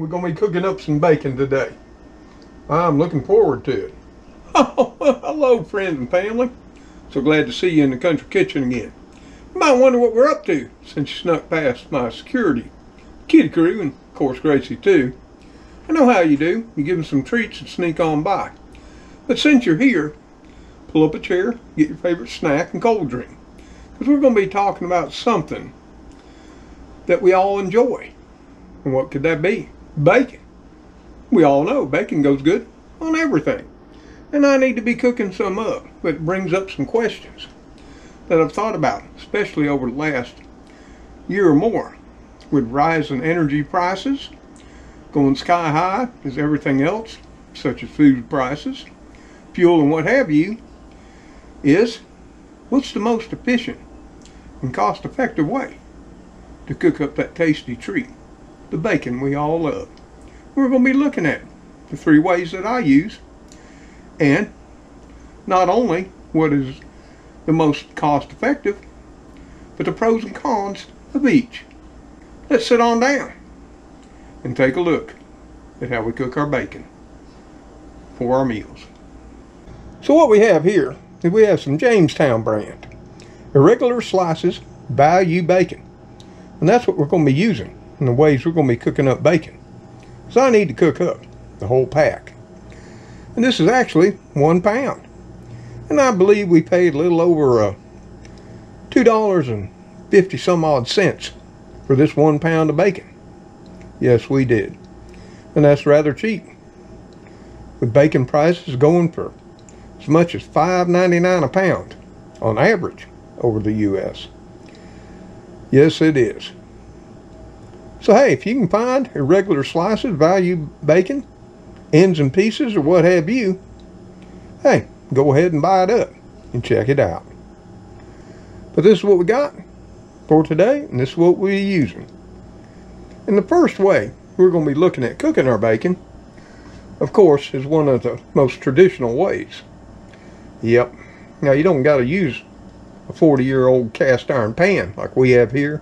we're going to be cooking up some bacon today. I'm looking forward to it. Oh, well, hello friends and family. So glad to see you in the country kitchen again. You might wonder what we're up to since you snuck past my security, kitty crew, and of course Gracie too. I know how you do. You give them some treats and sneak on by. But since you're here, pull up a chair, get your favorite snack and cold drink. Because we're going to be talking about something that we all enjoy. And what could that be? Bacon. We all know bacon goes good on everything. And I need to be cooking some up, but it brings up some questions that I've thought about, especially over the last year or more. With rising energy prices going sky high as everything else, such as food prices, fuel and what have you, is what's the most efficient and cost-effective way to cook up that tasty treat, the bacon we all love. We're going to be looking at the 3 ways that I use, and not only what is the most cost-effective, but the pros and cons of each. Let's sit on down and take a look at how we cook our bacon for our meals. So what we have here is we have some Jamestown brand irregular slices value bacon, and that's what we're going to be using in the ways we're going to be cooking up bacon. So I need to cook up the whole pack, and this is actually 1 pound, and I believe we paid a little over $2.50 some odd cents for this 1 pound of bacon. Yes, we did, and that's rather cheap, with bacon prices going for as much as $5.99 a pound on average over the U.S. Yes, it is. So hey, if you can find irregular slices, value bacon, ends and pieces, or what have you, hey, go ahead and buy it up and check it out. But this is what we got for today, and this is what we're using. And the first way we're going to be looking at cooking our bacon, of course, is one of the most traditional ways. Yep. Now, you don't got to use a 40-year-old cast iron pan like we have here,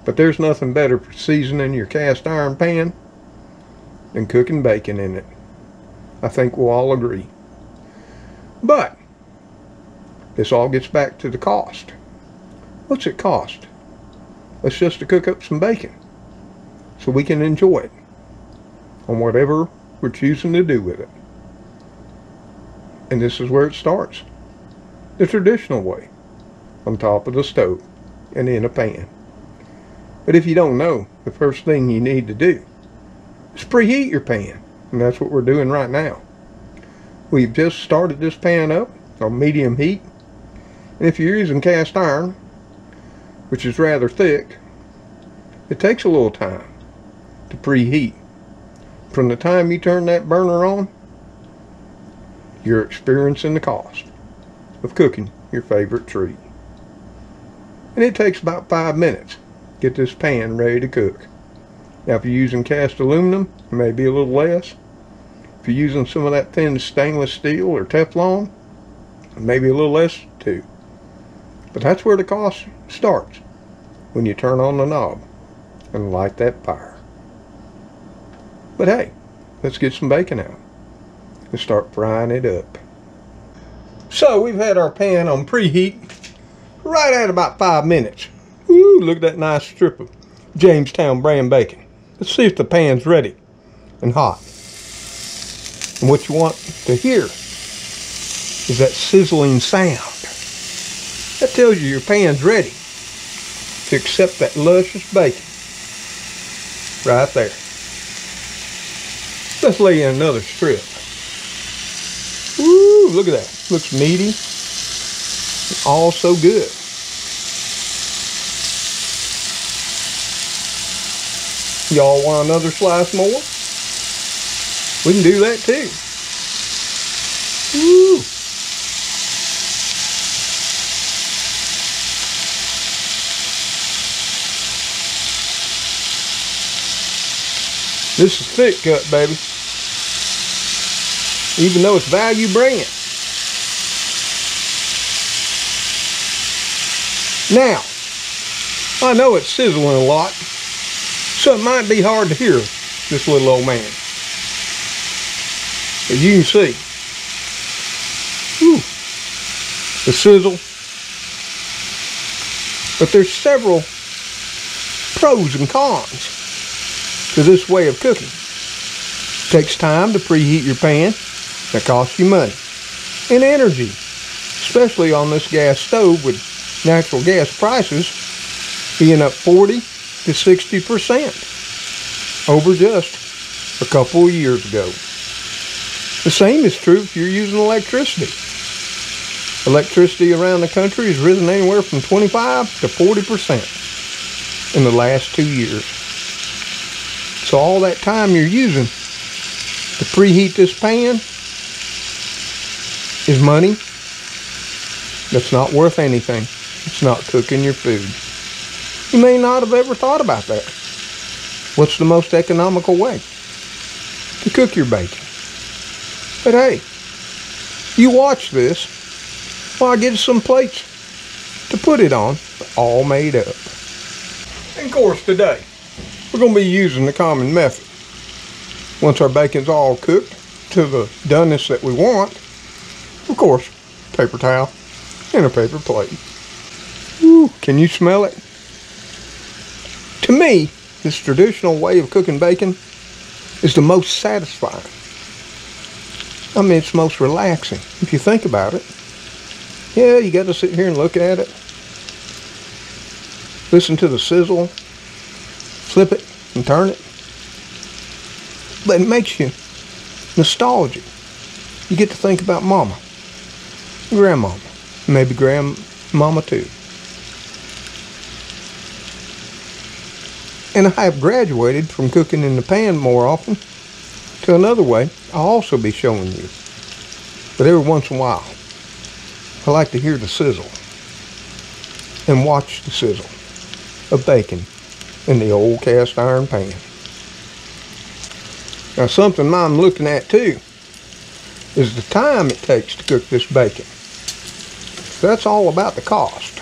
but there's nothing better for seasoning your cast iron pan than cooking bacon in it. I think we'll all agree. But this all gets back to the cost. What's it cost? It's just to cook up some bacon so we can enjoy it on whatever we're choosing to do with it. And this is where it starts. The traditional way, on top of the stove and in a pan. But if you don't know, the first thing you need to do is preheat your pan. And that's what we're doing right now. We've just started this pan up on medium heat. And if you're using cast iron, which is rather thick, it takes a little time to preheat. From the time you turn that burner on, you're experiencing the cost of cooking your favorite treat. And it takes about 5 minutes to get this pan ready to cook. Now if you're using cast aluminum, it may be a little less. If you're using some of that thin stainless steel or Teflon, maybe a little less too. But that's where the cost starts, when you turn on the knob and light that fire. But hey, let's get some bacon out and start frying it up. So we've had our pan on preheat right at about 5 minutes. Ooh, look at that nice strip of Jamestown brand bacon. Let's see if the pan's ready and hot. And what you want to hear is that sizzling sound. That tells you your pan's ready to accept that luscious bacon right there. Let's lay in another strip. Ooh, look at that. Looks meaty. And all so good. Y'all want another slice more? We can do that too. Ooh. This is thick cut, baby. Even though it's value brand. Now, I know it's sizzling a lot, so it might be hard to hear this little old man. As you can see, whew, the sizzle. But there's several pros and cons to this way of cooking. It takes time to preheat your pan. That costs you money and energy, especially on this gas stove with natural gas prices being up 40 to 60% over just a couple of years ago. The same is true if you're using electricity. Electricity around the country has risen anywhere from 25 to 40% in the last 2 years. So all that time you're using to preheat this pan is money that's not worth anything. It's not cooking your food. You may not have ever thought about that. What's the most economical way to cook your bacon? But hey, you watch this while I get some plates to put it on, all made up. And of course today, we're going to be using the common method. Once our bacon's all cooked to the doneness that we want, of course, paper towel and a paper plate. Woo, can you smell it? To me, this traditional way of cooking bacon is the most satisfying. I mean, it's most relaxing, if you think about it. Yeah, you got to sit here and look at it. Listen to the sizzle. Flip it and turn it. But it makes you nostalgic. You get to think about mama, grandmama, maybe grandmama too. And I have graduated from cooking in the pan more often to another way I'll also be showing you. But every once in a while, I like to hear the sizzle and watch the sizzle of bacon in the old cast iron pan. Now something I'm looking at too is the time it takes to cook this bacon. That's all about the cost.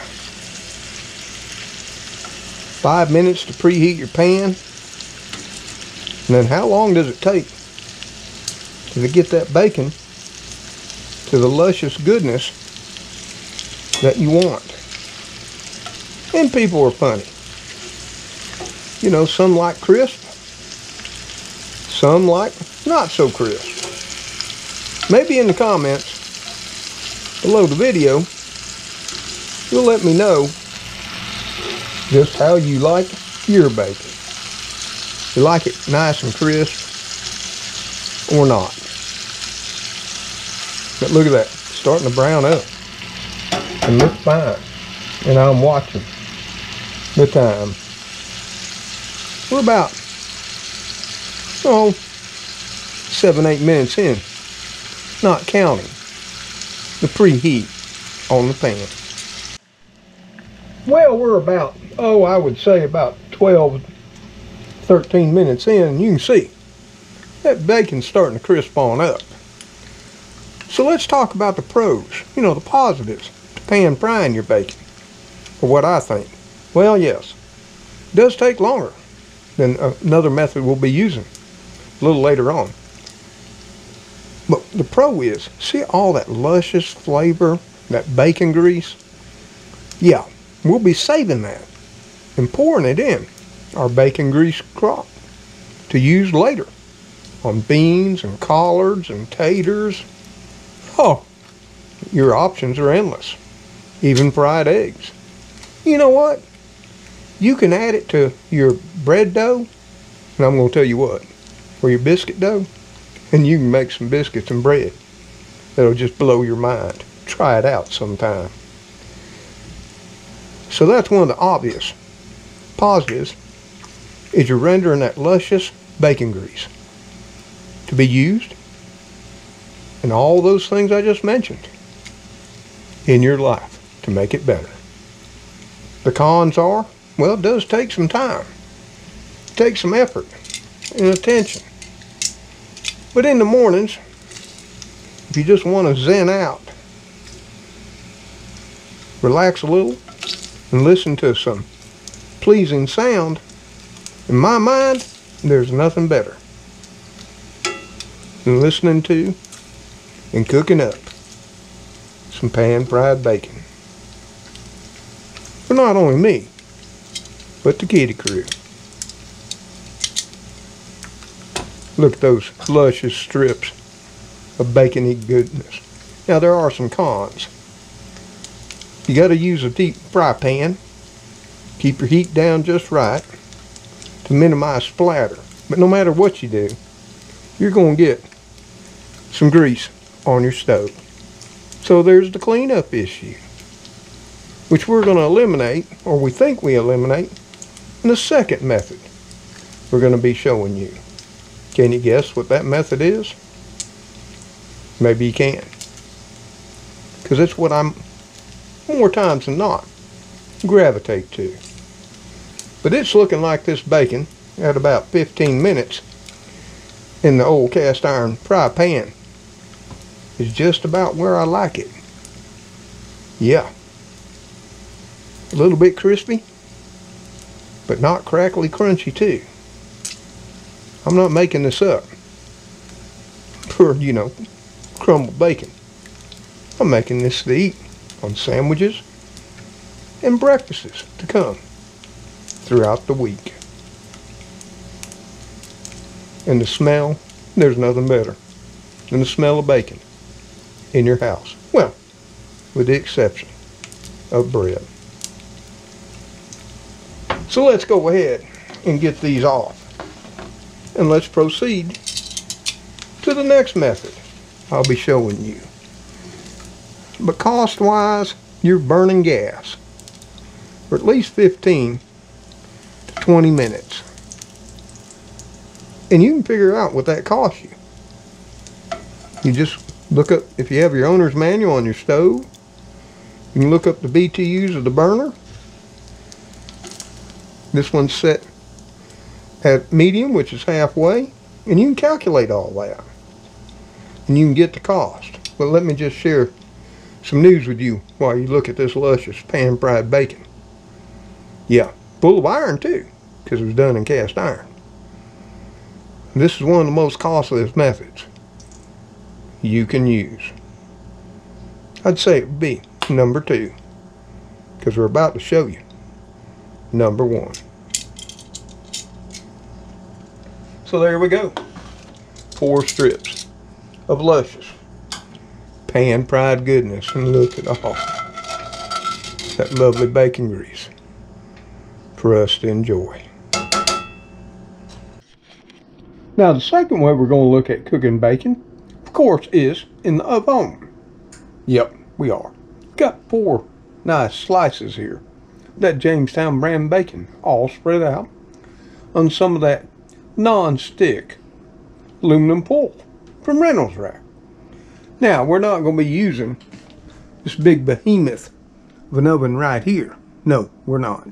5 minutes to preheat your pan. And then how long does it take to get that bacon to the luscious goodness that you want? And people are funny. You know, some like crisp, some like not so crisp. Maybe in the comments below the video, you'll let me know just how you like your bacon. You like it nice and crisp or not. But look at that, it's starting to brown up and look fine. And I'm watching the time. We're about 7-8 minutes in, not counting the preheat on the pan. Well, we're about, I would say about 12-13 minutes in, and you can see that bacon's starting to crisp on up. So let's talk about the pros, you know, the positives to pan frying your bacon, or what I think. Well, yes, it does take longer than another method we'll be using a little later on. But the pro is, see all that luscious flavor, that bacon grease? Yeah, we'll be saving that and pouring it in our bacon grease crop to use later on beans and collards and taters. Oh, your options are endless. Even fried eggs. You know what? You can add it to your bread dough, and I'm going to tell you what, or your biscuit dough, and you can make some biscuits and bread that'll just blow your mind. Try it out sometime. So that's one of the obvious positives, is you're rendering that luscious bacon grease to be used and all those things I just mentioned in your life to make it better. The cons are, well, it does take some time. It takes some effort and attention. But in the mornings, if you just want to zen out, relax a little, and listen to some pleasing sound, in my mind, There's nothing better than listening to and cooking up some pan-fried bacon. For not only me, but the kitty crew. Look at those luscious strips of bacony goodness. Now there are some cons. You got to use a deep fry pan. Keep your heat down just right to minimize splatter. But no matter what you do, you're going to get some grease on your stove. So there's the cleanup issue, which we're going to eliminate, or we think we eliminate, in the second method we're going to be showing you. Can you guess what that method is? Maybe you can. Because it's what I'm, more times than not, gravitate to. But it's looking like this bacon at about 15 minutes in the old cast iron fry pan is just about where I like it. Yeah. A little bit crispy, but not crackly crunchy too. I'm not making this up for, you know, crumbled bacon. I'm making this to eat on sandwiches and breakfasts to come throughout the week. And the smell, there's nothing better than the smell of bacon in your house. Well, with the exception of bread. So let's go ahead and get these off. And let's proceed to the next method I'll be showing you. But cost-wise, you're burning gas for at least 15 to 20 minutes. And you can figure out what that costs you. You just look up, if you have your owner's manual on your stove, you can look up the BTUs of the burner. This one's set at medium, which is halfway, and you can calculate all that. And you can get the cost. But let me just share some news with you while you look at this luscious pan-fried bacon. Yeah, full of iron too, because it was done in cast iron. This is one of the most costliest methods you can use. I'd say it would be number 2, because we're about to show you number 1. So there we go. 4 strips of luscious pan-fried goodness, and look at all that lovely bacon grease for us to enjoy. Now the second way we're going to look at cooking bacon, of course, is in the oven. Yep, we are. Got 4 nice slices here. That Jamestown brand bacon all spread out on some of that non-stick aluminum foil from Reynolds Wrap. Now we're not going to be using this big behemoth of an oven right here. No, we're not.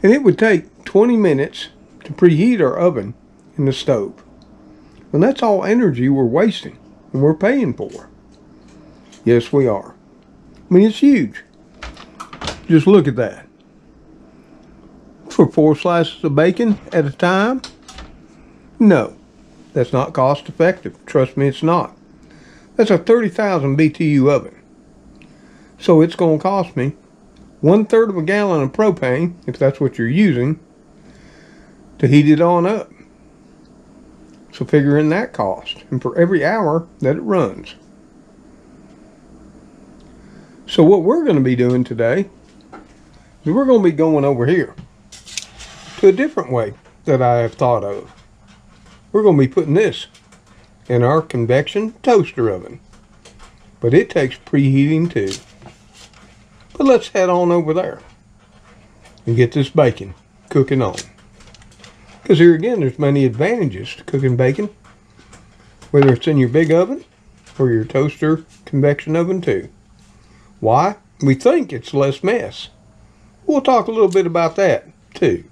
And it would take 20 minutes to preheat our oven in the stove. And that's all energy we're wasting and we're paying for. Yes, we are. I mean, it's huge. Just look at that. For 4 slices of bacon at a time? No, that's not cost effective. Trust me, it's not. That's a 30,000 BTU oven. So it's going to cost me 1/3 of a gallon of propane, if that's what you're using, to heat it on up. So figure in that cost, and for every hour that it runs. So what we're going to be doing today is we're going to be going over here to a different way that I have thought of. We're going to be putting this in our convection toaster oven. But it takes preheating too. But let's head on over there and get this bacon cooking on. Because here again, there's many advantages to cooking bacon, whether it's in your big oven or your toaster convection oven too. Why? We think it's less mess. We'll talk a little bit about that too.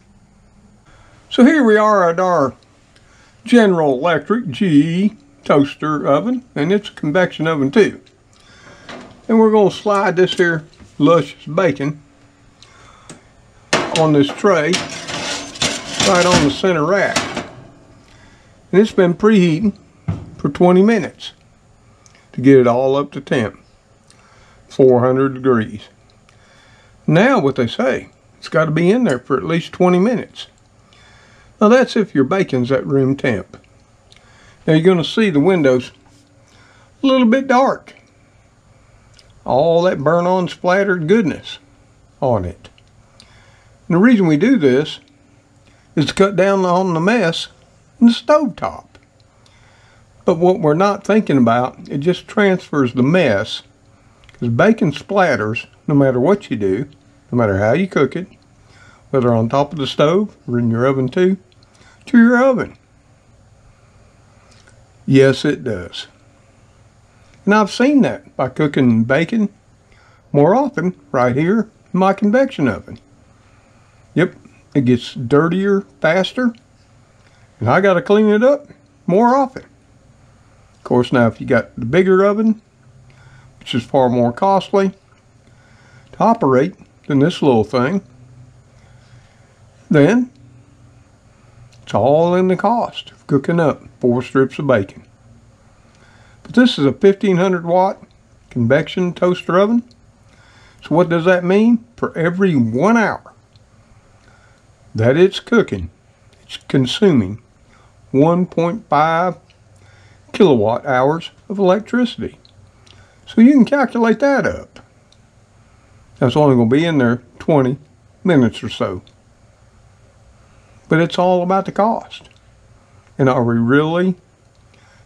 So here we are at our General Electric GE toaster oven, and it's a convection oven too. And we're going to slide this here luscious bacon on this tray right on the center rack. And it's been preheating for 20 minutes to get it all up to temp, 400 degrees. Now what they say, it's got to be in there for at least 20 minutes. Now that's if your bacon's at room temp. Now you're going to see the windows a little bit dark. All that burn-on splattered goodness on it. And the reason we do this is to cut down on the mess in the stovetop. But what we're not thinking about, it just transfers the mess, because bacon splatters no matter what you do, no matter how you cook it, whether on top of the stove or in your oven too, to your oven. Yes, it does. And I've seen that by cooking bacon more often right here in my convection oven. Yep, it gets dirtier faster, and I got to clean it up more often. Of course, now if you got the bigger oven, which is far more costly to operate than this little thing, then it's all in the cost of cooking up 4 strips of bacon. But this is a 1500 watt convection toaster oven. So what does that mean? For every 1 hour that it's cooking, it's consuming 1.5 kilowatt hours of electricity. So you can calculate that up. That's only going to be in there 20 minutes or so. But it's all about the cost. And are we really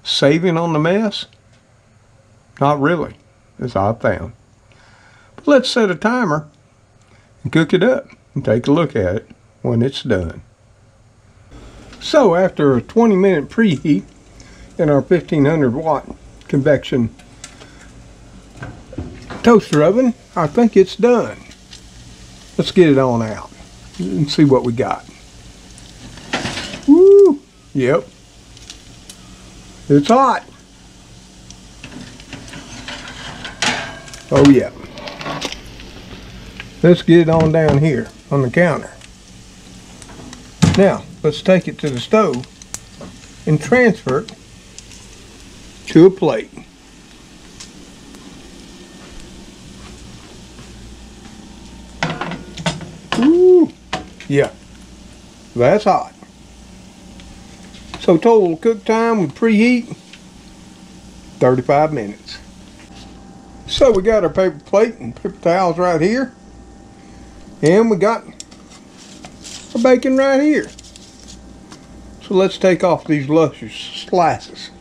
saving on the mess? Not really, as I've found. But let's set a timer and cook it up and take a look at it when it's done. So after a 20-minute preheat in our 1500 watt convection toaster oven, I think it's done. Let's get it on out and see what we got. Woo! Yep. It's hot. Oh yeah. Let's get it on down here on the counter. Now, let's take it to the stove and transfer it to a plate. Ooh, yeah, that's hot. So total cook time with preheat, 35 minutes. So we got our paper plate and paper towels right here. And we got our bacon right here. So let's take off these luscious slices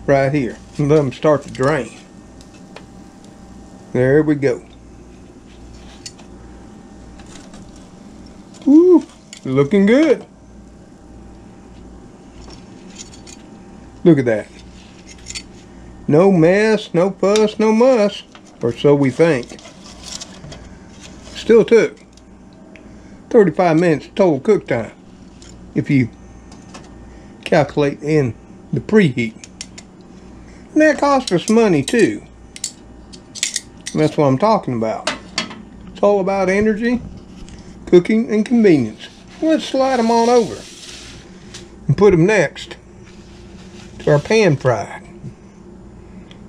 right here and let them start to drain. There we go. Woo, looking good. Look at that. No mess, no fuss, no muss, or so we think. Still took 35 minutes total cook time if you calculate in the preheat. And that cost us money too. And that's what I'm talking about. It's all about energy, cooking, and convenience. Let's slide them on over and put them next to our pan fried.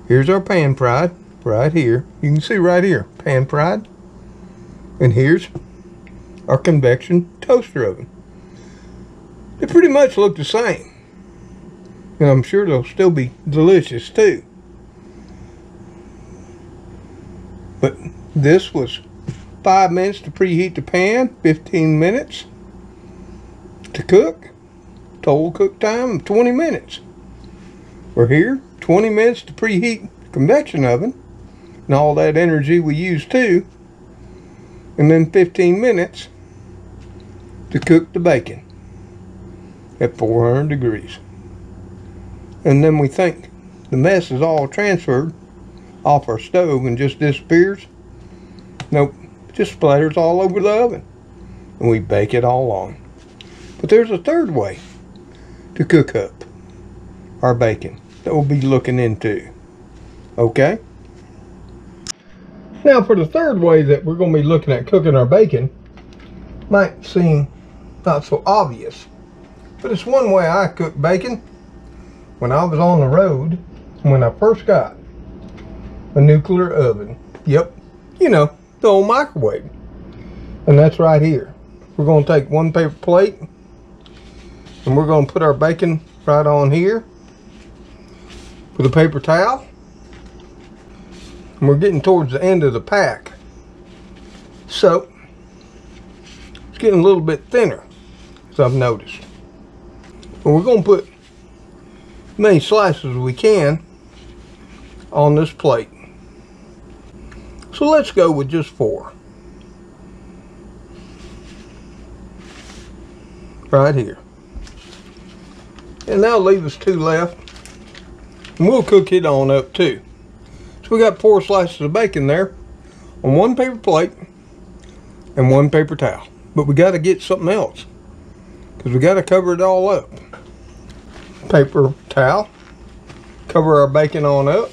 Here's our pan fried right here. You can see right here, pan fried. And here's our convection toaster oven. They pretty much look the same. And I'm sure they'll still be delicious too. But this was 5 minutes to preheat the pan, 15 minutes to cook. Total cook time of 20 minutes. We're here, 20 minutes to preheat the convection oven and all that energy we use too. And then 15 minutes to cook the bacon at 400 degrees. And then we think the mess is all transferred off our stove and just disappears. Nope, it just splatters all over the oven and we bake it all on. But there's a third way to cook up our bacon that we'll be looking into. Okay? Now for the third way that we're going to be looking at cooking our bacon, might seem not so obvious. But it's one way I cook bacon when I was on the road, when I first got a nuclear oven. Yep, you know, the old microwave. And that's right here. We're going to take one paper plate and we're going to put our bacon right on here with a paper towel. And we're getting towards the end of the pack, so it's getting a little bit thinner, as I've noticed. And we're going to put as many slices as we can on this plate. So let's go with just 4. Right here. And that'll leave us 2 left. And we'll cook it on up too. So we got 4 slices of bacon there on one paper plate and one paper towel. But we got to get something else, because we got to cover it all up. Paper towel. Cover our bacon on up.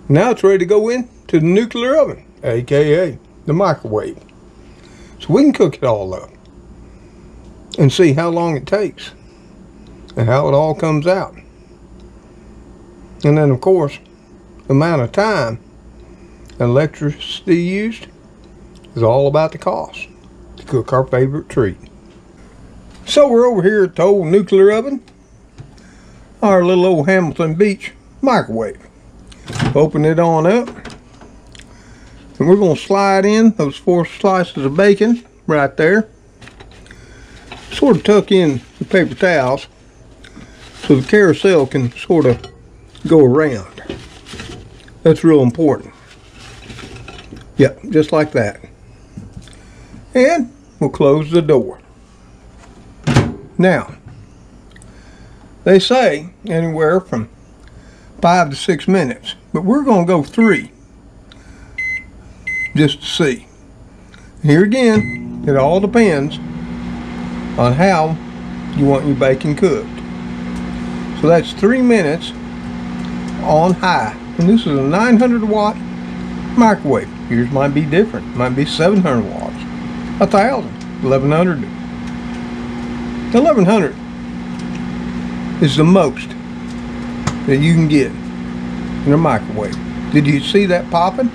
Now it's ready to go into the nuclear oven, aka the microwave. So we can cook it all up and see how long it takes and how it all comes out. And then, of course, the amount of time and electricity used is all about the cost to cook our favorite treat. So we're over here at the old nuclear oven, our little old Hamilton Beach microwave. Open it on up, and we're going to slide in those 4 slices of bacon right there. Sort of tuck in the paper towels so the carousel can sort of go around. That's real important. Yep, just like that. And we'll close the door. Now, they say anywhere from 5 to 6 minutes, but we're going to go 3 just to see. Here again, it all depends on how you want your bacon cooked. So that's 3 minutes on high. And this is a 900 watt microwave. Yours might be different. It might be 700 watts, 1,000, 1,100. 1,100 is the most that you can get in a microwave. Did you see that popping?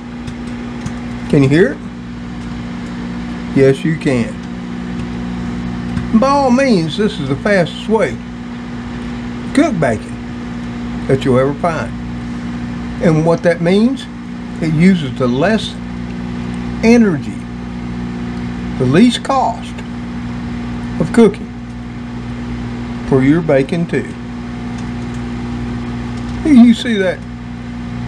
Can you hear it? Yes, you can. By all means, this is the fastest way to cook bacon that you'll ever find. And what that means, it uses the less energy, the least cost of cooking for your bacon too. You see that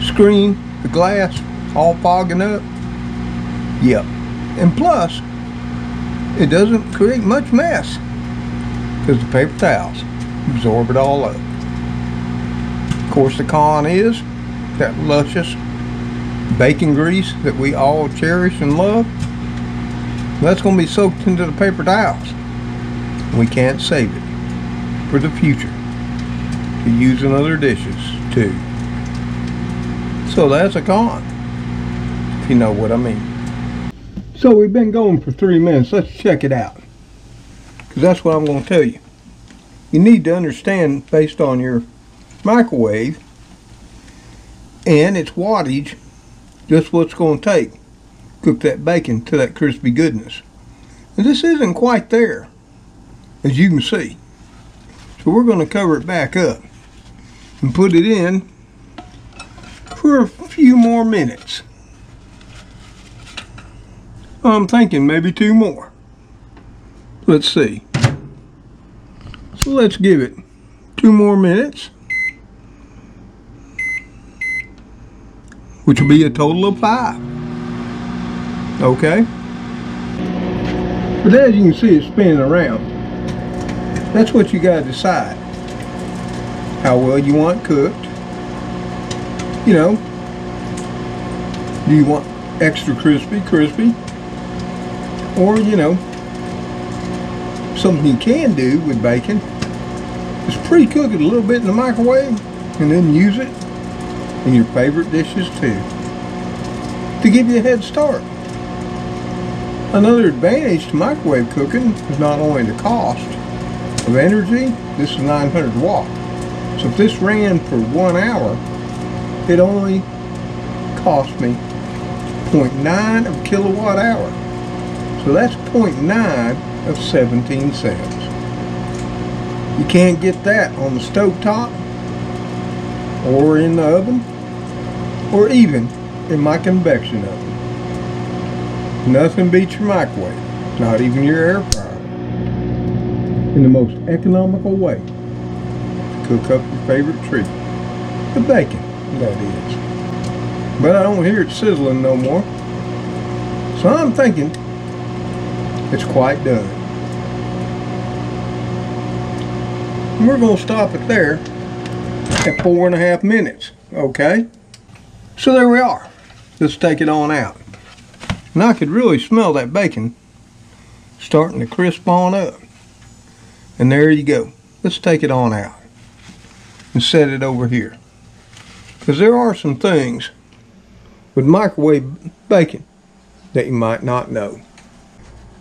screen, the glass, all fogging up? Yep. And plus, it doesn't create much mess because the paper towels absorb it all up. Of course, the con is that luscious bacon grease that we all cherish and love, that's going to be soaked into the paper towels. We can't save it for the future to use in other dishes too. So that's a con, if you know what I mean. So we've been going for 3 minutes. Let's check it out, because that's what I'm going to tell you. You need to understand, based on your microwave and its wattage, just what it's going to take to cook that bacon to that crispy goodness. And this isn't quite there, as you can see. So we're going to cover it back up and put it in for a few more minutes. I'm thinking maybe 2 more. Let's see. So let's give it 2 more minutes, which will be a total of 5. Okay? But as you can see, it's spinning around. That's what you got to decide. How well you want it cooked. You know, do you want extra crispy? Or, you know, something you can do with bacon is pre-cook it a little bit in the microwave and then use it in your favorite dishes too, to give you a head start. Another advantage to microwave cooking is not only the cost of energy. This is 900 watt. So if this ran for 1 hour, it only cost me 0.9 of a kilowatt hour. So that's 0.9 of 17 cents. You can't get that on the stovetop or in the oven or even in my convection oven. Nothing beats your microwave, not even your air fryer, in the most economical way to cook up your favorite treat. The bacon, that is. But I don't hear it sizzling no more. So I'm thinking it's quite done. And we're going to stop it there at 4.5 minutes. Okay? So there we are. Let's take it on out. And I could really smell that bacon starting to crisp on up. And there you go. Let's take it on out and set it over here. Because there are some things with microwave bacon that you might not know.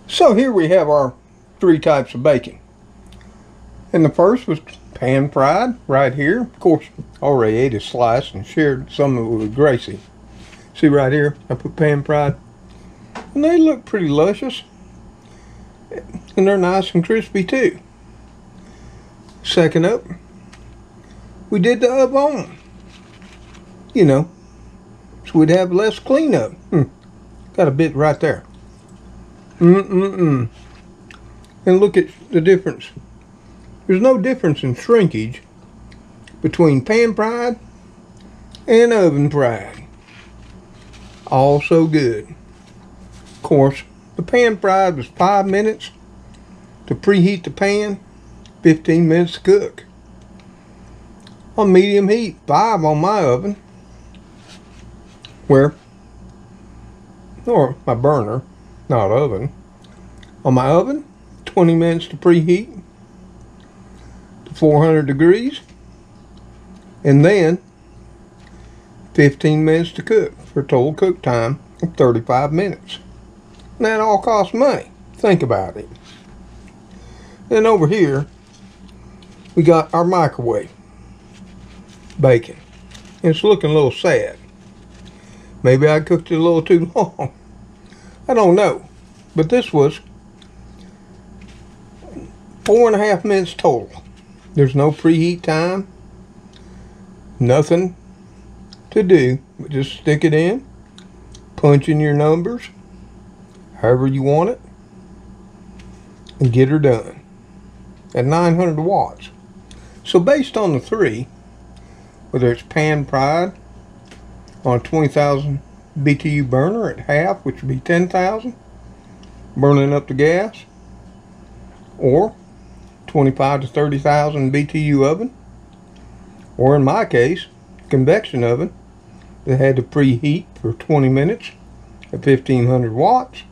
So here we have our 3 types of bacon. And the first was pan fried right here. Of course, I already ate a slice and shared some of it with Gracie. See right here, I put pan fried. And they look pretty luscious. And they're nice and crispy too. Second up, we did the up on. You know, so we'd have less cleanup. Got a bit right there. And look at the difference. There's no difference in shrinkage between pan fried and oven fried. All so good. Of course, the pan fried was 5 minutes to preheat the pan, 15 minutes to cook. On medium heat, 5 on my oven, or my burner, not oven. On my oven, 20 minutes to preheat to 400 degrees, and then 15 minutes to cook for a total cook time of 35 minutes. And that all costs money. Think about it. Then over here, we got our microwave bacon. And it's looking a little sad. Maybe I cooked it a little too long. I don't know. But this was 4.5 minutes total. There's no preheat time. Nothing to do but just stick it in, punch in your numbers, however you want it, and get her done at 900 watts. So based on the 3, whether it's pan fried on a 20,000 BTU burner at half, which would be 10,000, burning up the gas, or 25 to 30,000 BTU oven, or in my case, convection oven that had to preheat for 20 minutes at 1500 watts,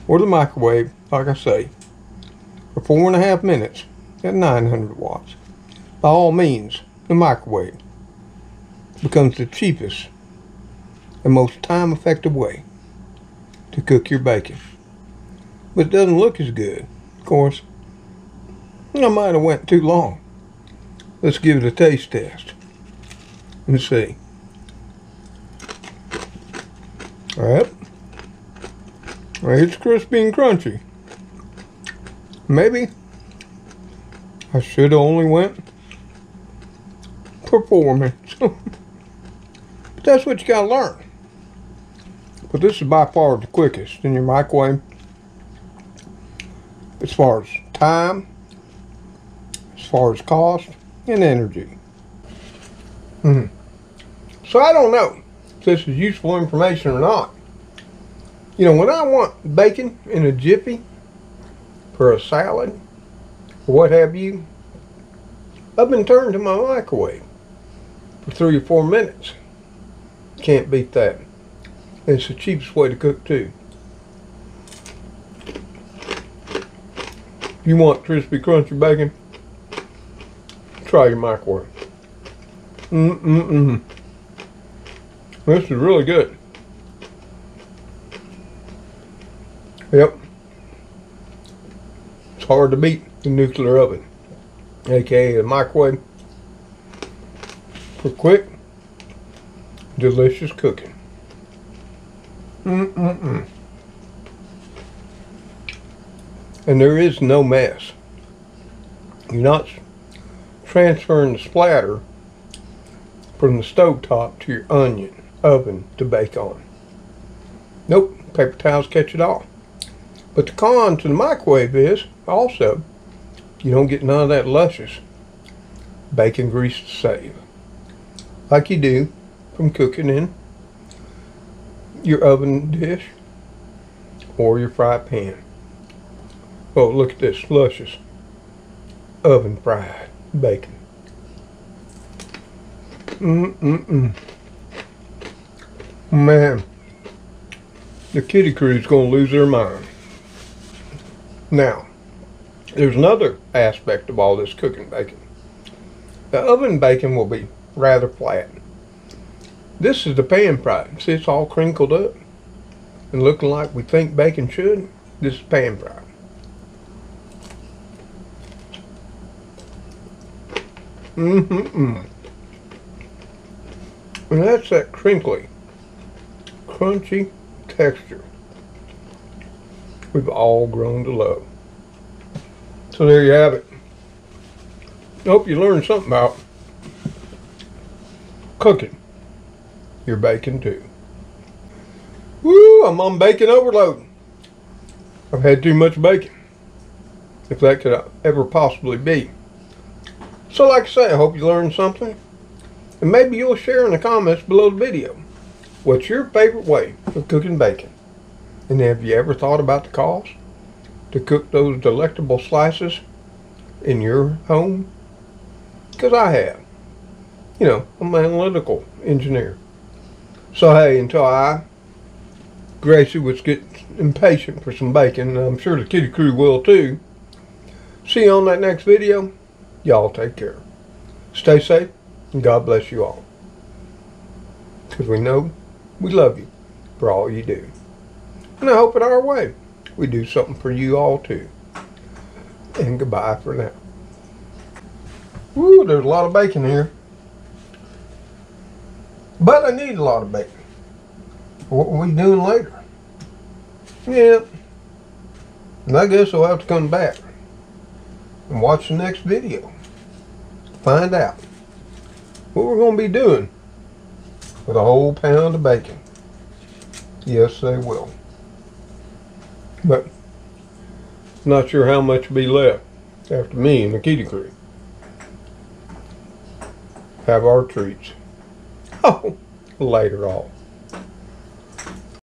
or the microwave, like I say, for 4.5 minutes at 900 watts. By all means, the microwave becomes the cheapest and most time-effective way to cook your bacon. But it doesn't look as good. Of course, I might have went too long. Let's give it a taste test and see. Alright. It's crispy and crunchy. Maybe I should have only went for 4 minutes. But that's what you gotta learn. But this is by far the quickest in your microwave as far as time, as far as cost, and energy. So I don't know if this is useful information or not. You know, when I want bacon in a jiffy for a salad or what have you, I've been turned to my microwave for 3 or 4 minutes. Can't beat that. And it's the cheapest way to cook too. If you want crispy, crunchy bacon, try your microwave. This is really good. Yep. It's hard to beat the nuclear oven, aka the microwave, for quick, delicious cooking. And there is no mess. You're not transferring the splatter from the stovetop to your onion oven to bake on. Nope, paper towels catch it all. But the con to the microwave is also you don't get none of that luscious bacon grease to save, like you do from cooking in your oven dish or your fry pan. Oh, look at this luscious oven fried bacon. Man, the kitty crew's gonna lose their mind. Now, there's another aspect of all this cooking bacon. The oven bacon will be rather flat. This is the pan fried. See, it's all crinkled up and looking like we think bacon should. This is pan fried. And that's that crinkly, crunchy texture we've all grown to love. So there you have it. Hope you learned something about cooking your bacon too. Woo, I'm on bacon overload. I've had too much bacon, if that could ever possibly be. So like I say, I hope you learned something. And maybe you'll share in the comments below the video. What's your favorite way of cooking bacon? And have you ever thought about the cost to cook those delectable slices in your home? Because I have. You know, I'm an analytical engineer. So hey, until Gracie would get impatient for some bacon, and I'm sure the kitty crew will too. See you on that next video. Y'all take care. Stay safe, and God bless you all. Because we know we love you for all you do. And I hope in our way we do something for you all too. And goodbye for now. Woo, there's a lot of bacon here. But I need a lot of bacon. What are we doing later? Yeah. And I guess I'll have to come back and watch the next video. Find out what we're going to be doing with a whole pound of bacon. Yes, they will. But not sure how much will be left after me and the kitty crew have our treats. Oh, later on.